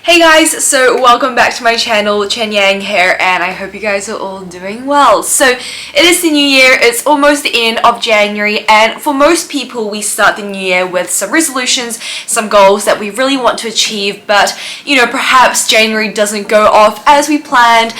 Hey guys, so welcome back to my channel, Chen Yang here, and I hope you guys are all doing well. So it is the new year, it's almost the end of January, and for most people we start the new year with some resolutions, some goals that we really want to achieve, but perhaps January doesn't go off as we planned.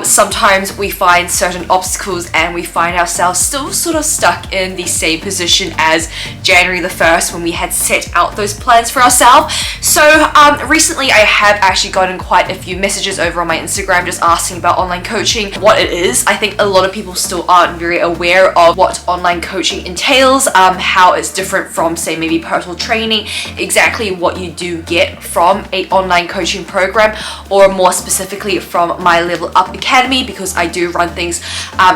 Sometimes we find certain obstacles and we find ourselves still sort of stuck in the same position as January the 1st when we had set out those plans for ourselves. So recently I have actually gotten quite a few messages over on my Instagram just asking about online coaching, what it is. I think a lot of people still aren't very aware of what online coaching entails, how it's different from, say, maybe personal training, exactly what you do get from an online coaching program, or more specifically from my Level Up Academy, because I do run things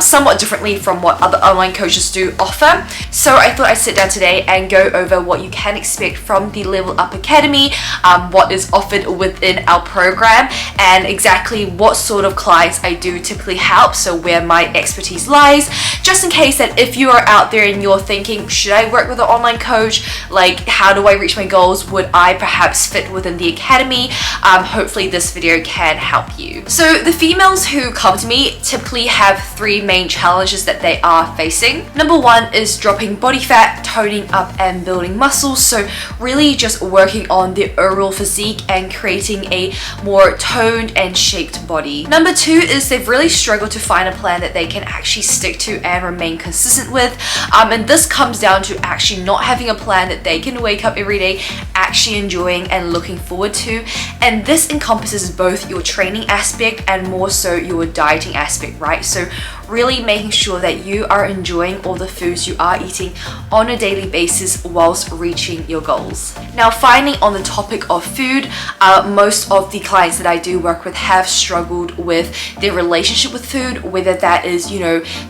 somewhat differently from what other online coaches do offer. So I thought I'd sit down today and go over what you can expect from the Level Up Academy, what is offered within our program, and exactly what sort of clients I do typically help, so where my expertise lies, just in case that if you are out there and you're thinking, should I work with an online coach? Like, how do I reach my goals? Would I perhaps fit within the academy? Hopefully this video can help you. So the females who come to me typically have three main challenges that they are facing. Number one is dropping body fat, toning up and building muscles, so really just working on the overall physique and creating a more toned and shaped body. Number two is they've really struggled to find a plan that they can actually stick to and remain consistent with, and this comes down to actually not having a plan that they can wake up every day actually enjoying and looking forward to, and this encompasses both your training aspect and more so your dieting aspect, right? So really making sure that you are enjoying all the foods you are eating on a daily basis whilst reaching your goals. Now finally, on the topic of food, most of the clients that I do work with have struggled with their relationship with food, whether that is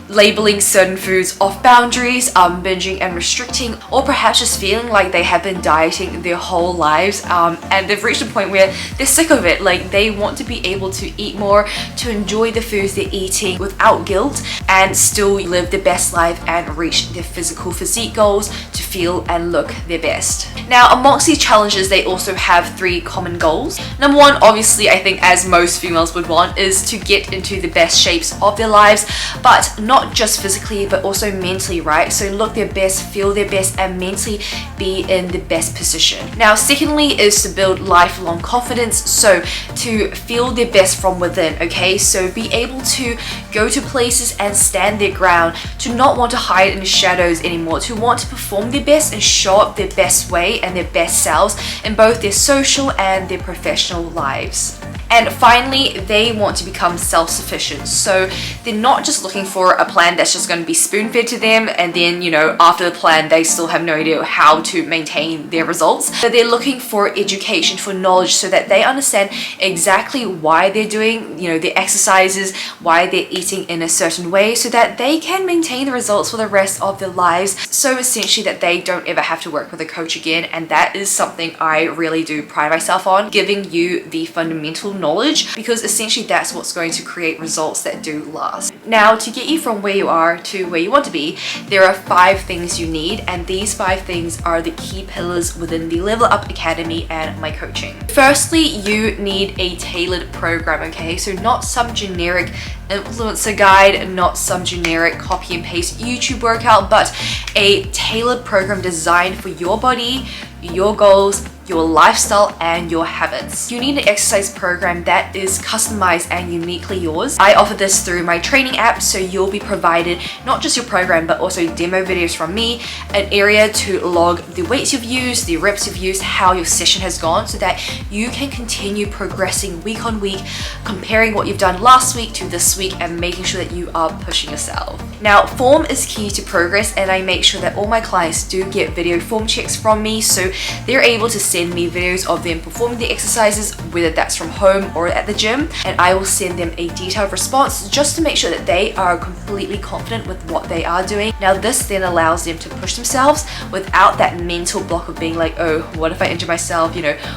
labeling certain foods off boundaries, binging and restricting, or perhaps just feeling like they have been dieting their whole lives, and they've reached a point where they're sick of it. Like, they want to be able to eat more, to enjoy the foods they're eating without guilt, and still live their best life and reach their physical physique goals to feel and look their best. Now amongst these challenges, they also have three common goals. Number one, obviously, I think as most females would want, is to get into the best shapes of their lives, but not just physically but also mentally, right? So look their best, feel their best, and mentally be in the best position. Now secondly is to build lifelong confidence, so to feel their best from within, okay? So be able to go to places and stand their ground, to not want to hide in the shadows anymore, to want to perform their best and show up their best way and their best selves in both their social and their professional lives. And finally, they want to become self-sufficient. So they're not just looking for a plan that's just going to be spoon-fed to them, and then, after the plan, they still have no idea how to maintain their results. But they're looking for education, for knowledge, so that they understand exactly why they're doing, their exercises, why they're eating in a certain way, so that they can maintain the results for the rest of their lives. So essentially that they don't ever have to work with a coach again. And that is something I really do pride myself on, giving you the fundamental knowledge, because essentially that's what's going to create results that do last. Now, to get you from where you are to where you want to be, there are 5 things you need, and these 5 things are the key pillars within the Level Up Academy and my coaching. Firstly, you need a tailored program, okay? So not some generic influencer guide, not some generic copy and paste YouTube workout, but a tailored program designed for your body, your goals, your lifestyle, and your habits. You need an exercise program that is customized and uniquely yours. I offer this through my training app, so you'll be provided not just your program but also demo videos from me, an area to log the weights you've used, the reps you've used, how your session has gone, so that you can continue progressing week on week, comparing what you've done last week to this week and making sure that you are pushing yourself. Now, form is key to progress, and I make sure that all my clients do get video form checks from me, so they're able to send me videos of them performing the exercises, whether that's from home or at the gym, and I will send them a detailed response just to make sure that they are completely confident with what they are doing. Now this then allows them to push themselves without that mental block of being like, oh, what if I injure myself?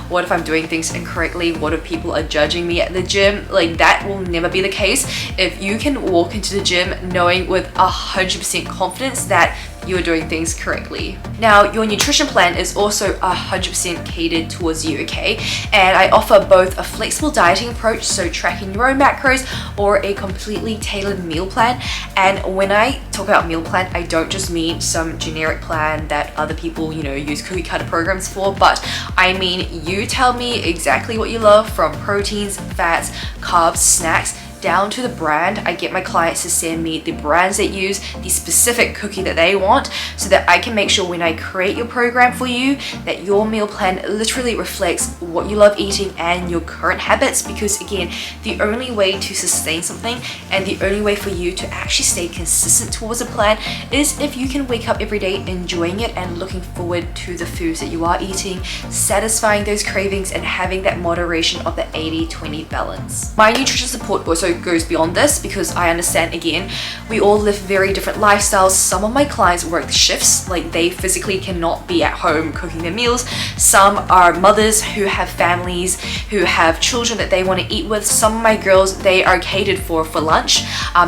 What if I'm doing things incorrectly? What if people are judging me at the gym? Like, that will never be the case if you can walk into the gym knowing with 100% confidence that you're doing things correctly. Now, your nutrition plan is also 100% catered towards you, okay? And I offer both a flexible dieting approach, so tracking your own macros, or a completely tailored meal plan. And when I talk about meal plan, I don't just mean some generic plan that other people, use cookie cutter programs for, but I mean you tell me exactly what you love, from proteins, fats, carbs, snacks, down to the brand. I get my clients to send me the brands they use, the specific cookie that they want, so that I can make sure when I create your program for you that your meal plan literally reflects what you love eating and your current habits. Because again, the only way to sustain something and the only way for you to actually stay consistent towards a plan is if you can wake up every day enjoying it and looking forward to the foods that you are eating, satisfying those cravings, and having that moderation of the 80-20 balance. My nutrition support also goes beyond this, because I understand, again, we all live very different lifestyles. Some of my clients work shifts, like they physically cannot be at home cooking their meals. Some are mothers who have families, who have children that they want to eat with. Some of my girls, they are catered for lunch.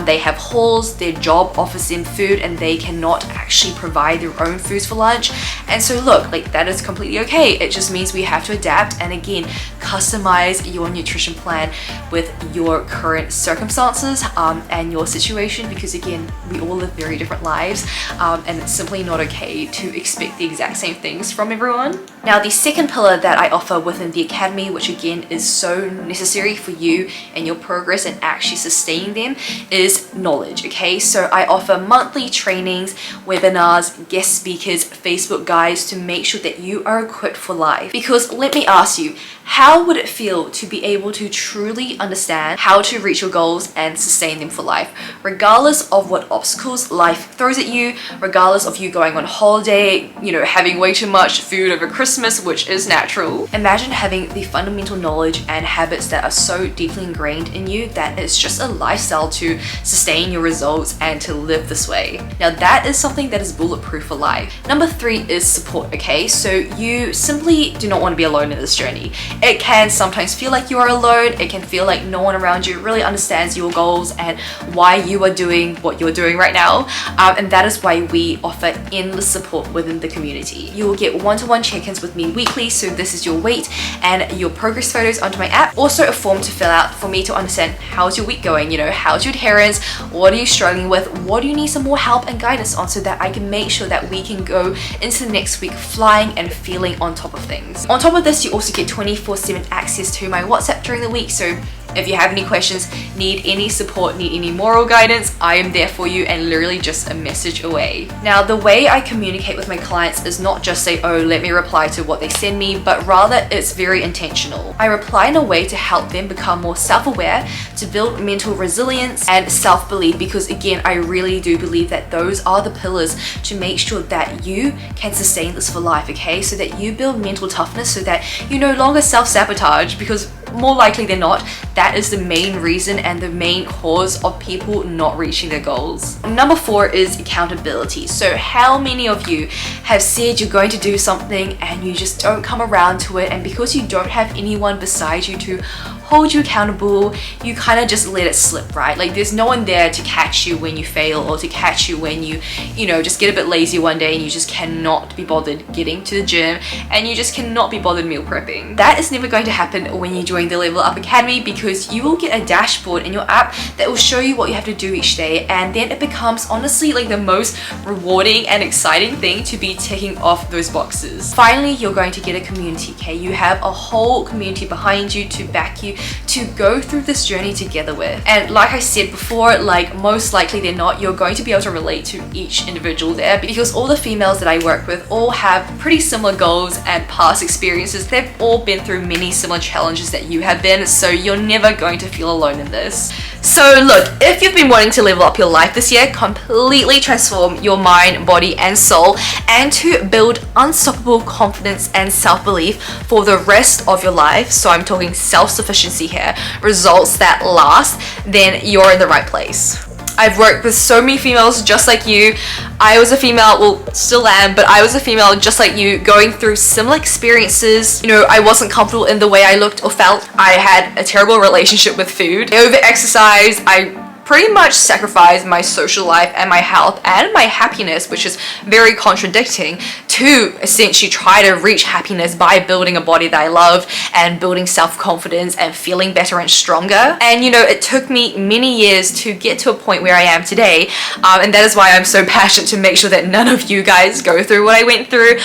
They have halls, their job offers them food, and they cannot actually provide their own foods for lunch. And so look, like that is completely okay. It just means we have to adapt and again customize your nutrition plan with your current circumstances and your situation, because again, we all live very different lives, and it's simply not okay to expect the exact same things from everyone. Now, the second pillar that I offer within the academy, which again is so necessary for you and your progress and actually sustaining them, is knowledge. Okay, so I offer monthly trainings, webinars, guest speakers, Facebook guides to make sure that you are equipped for life. Because let me ask you, how would it feel to be able to truly understand how to reach your goals and sustain them for life, regardless of what obstacles life throws at you, regardless of you going on holiday, having way too much food over Christmas, which is natural? Imagine having the fundamental knowledge and habits that are so deeply ingrained in you that it's just a lifestyle to sustain your results and to live this way. Now, that is something that is bulletproof for life. Number 3 is support, okay? So you simply do not want to be alone in this journey. It can sometimes feel like you are alone. It can feel like no one around you really understands your goals and why you are doing what you're doing right now. And that is why we offer endless support within the community. You will get one-to-one check-ins with me weekly. So this is your weight and your progress photos onto my app. Also a form to fill out for me to understand how's your week going, how's your adherence, what are you struggling with, what do you need some more help and guidance on, so that I can make sure that we can go into the next week flying and feeling on top of things. On top of this, you also get 24/7 access to my WhatsApp during the week. So if you have any questions, need any support, need any moral guidance, I am there for you and literally just a message away. Now, the way I communicate with my clients is not just say, oh, let me reply to what they send me, but rather it's very intentional. I reply in a way to help them become more self-aware, to build mental resilience and self-belief, because again, I really do believe that those are the pillars to make sure that you can sustain this for life, okay? So that you build mental toughness, so that you no longer self-sabotage, because more likely than not, that is the main reason and the main cause of people not reaching their goals. Number 4 is accountability. So how many of you have said you're going to do something and you just don't come around to it, and because you don't have anyone beside you to hold you accountable, you kind of just let it slip, right? Like there's no one there to catch you when you fail, or to catch you when you just get a bit lazy one day and you just cannot be bothered getting to the gym, and you just cannot be bothered meal prepping. That is never going to happen when you join the Level Up Academy, because you will get a dashboard in your app that will show you what you have to do each day, and then it becomes honestly like the most rewarding and exciting thing to be ticking off those boxes. Finally, you're going to get a community, okay? You have a whole community behind you to back you, to go through this journey together with. And like I said before, like most likely than not, you're going to be able to relate to each individual there, because all the females that I work with all have pretty similar goals and past experiences. They've all been through many similar challenges that you have been, so you're never going to feel alone in this. So look, if you've been wanting to level up your life this year, completely transform your mind, body and soul, and to build unstoppable confidence and self-belief for the rest of your life, so I'm talking self-sufficiency here, results that last, then you're in the right place. I've worked with so many females just like you. I was a female, well, still am, but I was a female just like you, going through similar experiences. I wasn't comfortable in the way I looked or felt. I had a terrible relationship with food. I over-exercised. I pretty much sacrificed my social life and my health and my happiness, which is very contradicting, to essentially try to reach happiness by building a body that I love and building self-confidence and feeling better and stronger. And you know, it took me many years to get to a point where I am today, and that is why I'm so passionate to make sure that none of you guys go through what I went through,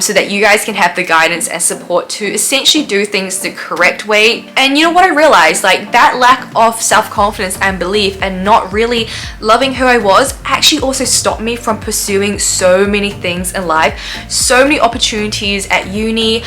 so that you guys can have the guidance and support to essentially do things the correct way. And you know what I realized, like that lack of self-confidence and belief and not really loving who I was actually also stopped me from pursuing so many things in life, so many opportunities at uni,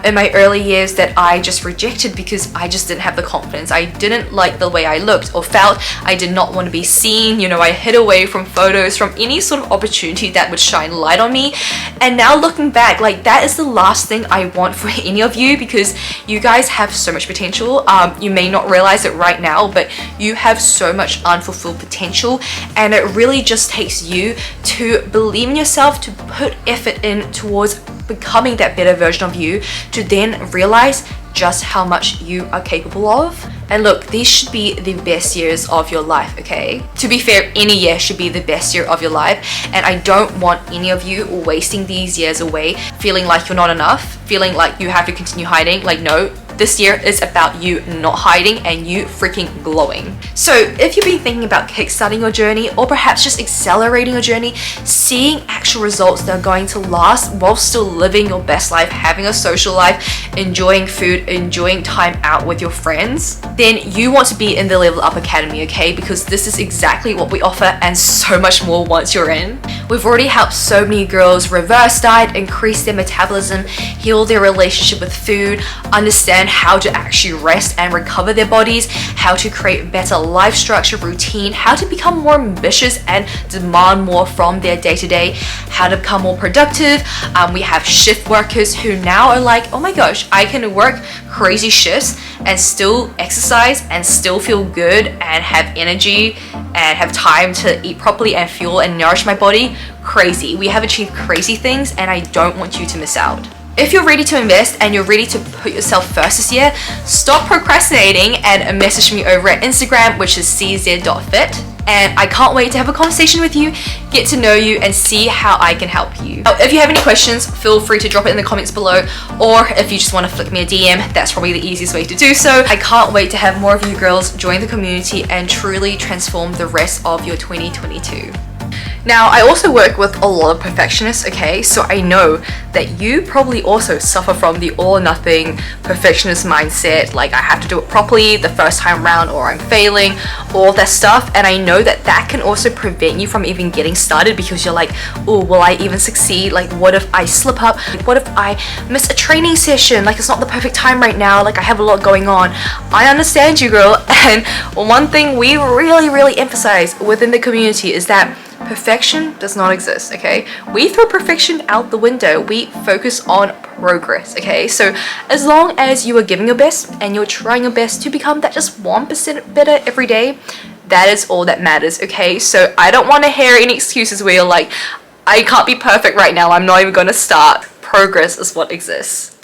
in my early years that I just rejected because I just didn't have the confidence. I didn't like the way I looked or felt. I did not want to be seen. You know, I hid away from photos, from any sort of opportunity that would shine light on me. And now looking back, like that is the last thing I want for any of you, because you guys have so much potential. You may not realize it right now, but you have so much unfulfilled potential, and it really just takes you to believe in yourself, to put effort in towards becoming that better version of you, to then realize just how much you are capable of. And look, these should be the best years of your life, okay? To be fair, any year should be the best year of your life, and I don't want any of you wasting these years away feeling like you're not enough, feeling like you have to continue hiding. Like, no, this year is about you not hiding and you freaking glowing. So if you've been thinking about kickstarting your journey, or perhaps just accelerating your journey, seeing actual results that are going to last while still living your best life, having a social life, enjoying food, enjoying time out with your friends, then you want to be in the Level Up Academy, okay? Because this is exactly what we offer and so much more once you're in. We've already helped so many girls reverse diet, increase their metabolism, heal their relationship with food, understand how to actually rest and recover their bodies, how to create better life structure, routine, how to become more ambitious and demand more from their day-to-day, how to become more productive. We have shift workers who now are like, oh my gosh, I can work crazy shifts and still exercise and still feel good and have energy and have time to eat properly and fuel and nourish my body. Crazy. We have achieved crazy things, and I don't want you to miss out. If you're ready to invest and you're ready to put yourself first this year, stop procrastinating and message me over at Instagram, which is cz.fit. And I can't wait to have a conversation with you, get to know you, and see how I can help you. If you have any questions, feel free to drop it in the comments below, or if you just want to flick me a DM, that's probably the easiest way to do so. I can't wait to have more of you girls join the community and truly transform the rest of your 2022. Now, I also work with a lot of perfectionists, okay? So I know that you probably also suffer from the all or nothing perfectionist mindset, like I have to do it properly the first time around or I'm failing, all that stuff. And I know that that can also prevent you from even getting started, because you're like, oh, will I even succeed? Like, what if I slip up? What if I miss a training session? Like, it's not the perfect time right now. Like, I have a lot going on. I understand you, girl. And one thing we really emphasize within the community is that perfection does not exist, okay? We throw perfection out the window. We focus on progress, okay? So as long as you are giving your best and you're trying your best to become that just 1% better every day, that is all that matters, okay? So I don't want to hear any excuses where you're like, I can't be perfect right now, I'm not even going to start. Progress is what exists.